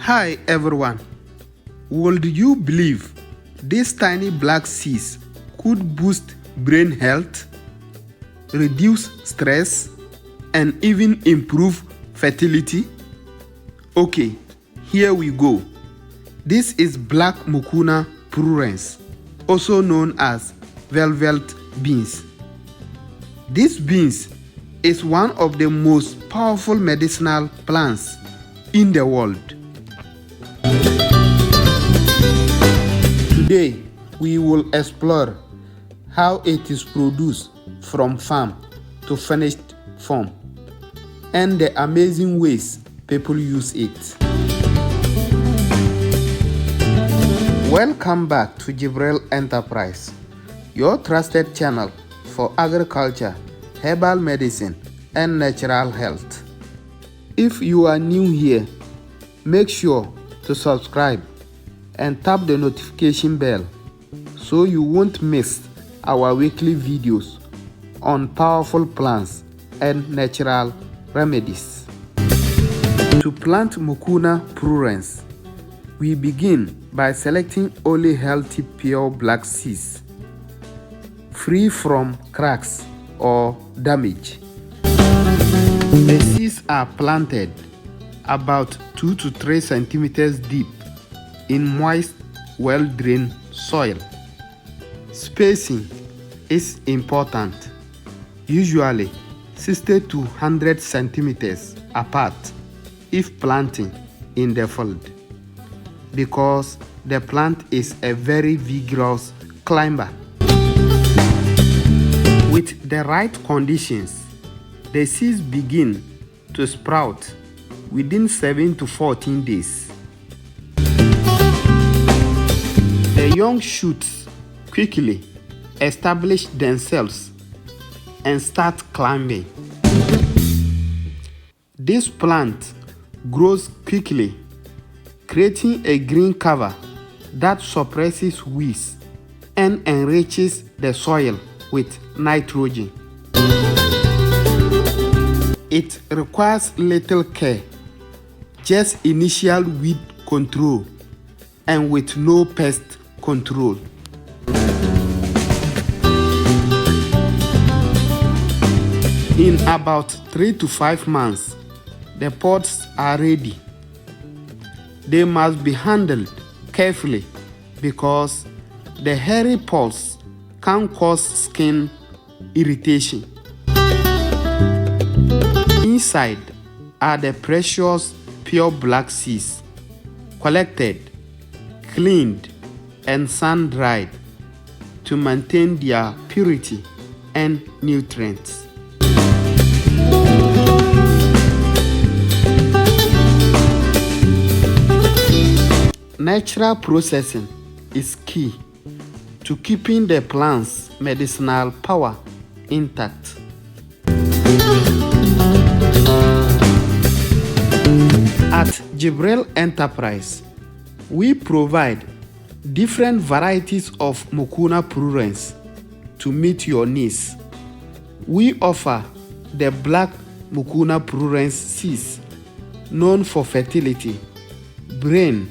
Hi everyone. Would you believe these tiny black seeds could boost brain health, reduce stress, and even improve fertility? Okay, here we go. This is Black Mucuna Pruriens, also known as velvet beans. This beans is one of the most powerful medicinal plants in the world. Today, we will explore how it is produced from farm to finished form and the amazing ways people use it. Welcome back to Jibril Enterprise, your trusted channel for agriculture, herbal medicine, and natural health. If you are new here, make sure to subscribe and tap the notification bell so you won't miss our weekly videos on powerful plants and natural remedies. To plant Mucuna pruriens, we begin by selecting only healthy pure black seeds, free from cracks or damage. The seeds are planted about 2 to 3 centimeters deep in moist, well-drained soil. Spacing is important, usually 60 to 100 centimeters apart if planting in the field, because the plant is a very vigorous climber. With the right conditions, the seeds begin to sprout within 7 to 14 days. The young shoots quickly establish themselves and start climbing. This plant grows quickly, creating a green cover that suppresses weeds and enriches the soil with nitrogen. It requires little care, just initial weed control and with no pest control. In about 3 to 5 months, the pods are ready. They must be handled carefully because the hairy pods can cause skin irritation. Inside are the precious pure black seeds, collected, cleaned, and sun-dried to maintain their purity and nutrients. Natural processing is key to keeping the plant's medicinal power intact. At Jibril Enterprise, we provide different varieties of Mucuna pruriens to meet your needs. We offer the Black Mucuna Pruriens seeds, known for fertility, brain,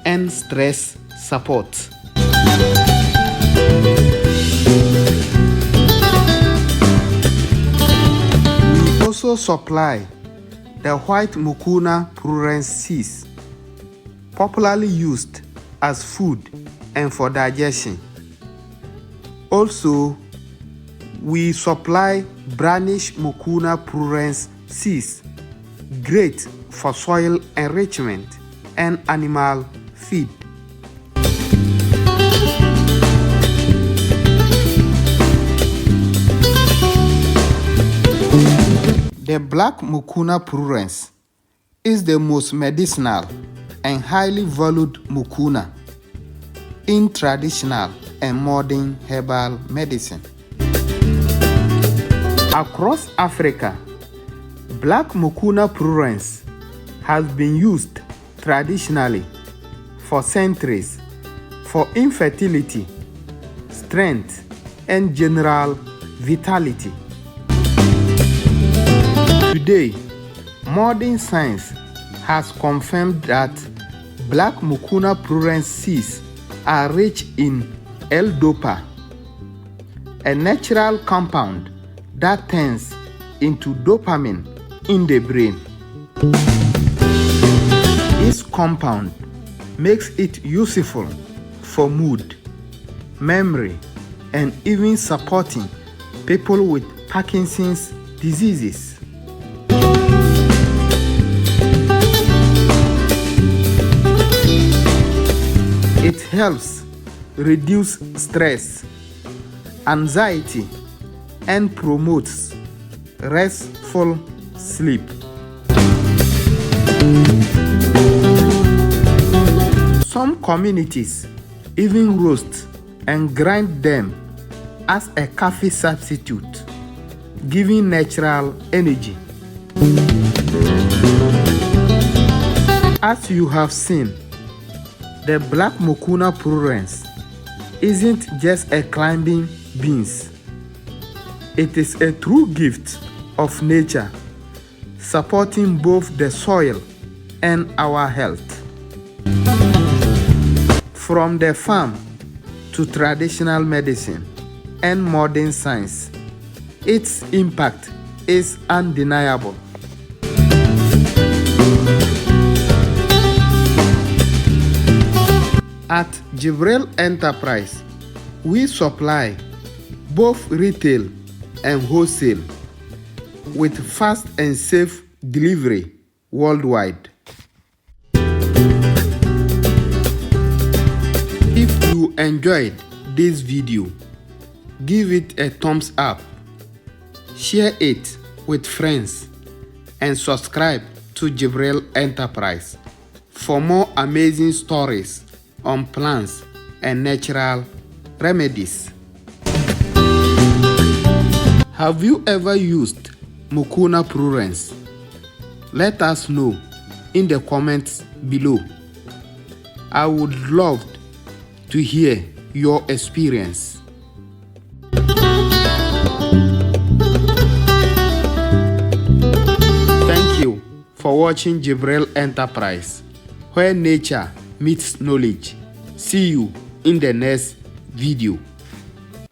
and stress support. We also supply the white Mucuna Pruriens seeds, popularly used as food and for digestion. Also, we supply brownish Mucuna Pruriens seeds, great for soil enrichment and animal feed. The Black Mucuna Pruriens is the most medicinal and highly valued mucuna in traditional and modern herbal medicine. Across Africa, Black Mucuna Pruriens has been used traditionally for centuries for infertility, strength, and general vitality. Today, modern science has confirmed that Black Mucuna Pruriens seeds are rich in L-dopa, a natural compound that turns into dopamine in the brain. This compound makes it useful for mood, memory, and even supporting people with Parkinson's diseases. It helps reduce stress, anxiety, and promotes restful sleep. Some communities even roast and grind them as a coffee substitute, giving natural energy. As you have seen, the Black Mucuna Pruriens isn't just a climbing beans. It is a true gift of nature, supporting both the soil and our health. From the farm to traditional medicine and modern science, its impact is undeniable. At Jibril Enterprise, we supply both retail and wholesale with fast and safe delivery worldwide. If you enjoyed this video, give it a thumbs up, share it with friends, and subscribe to Jibril Enterprise for more amazing stories on plants and natural remedies. Have you ever used Mucuna Pruriens? Let us know in the comments below. I would love to hear your experience. Thank you for watching Jibril Enterprise, where nature meets knowledge. See you in the next video.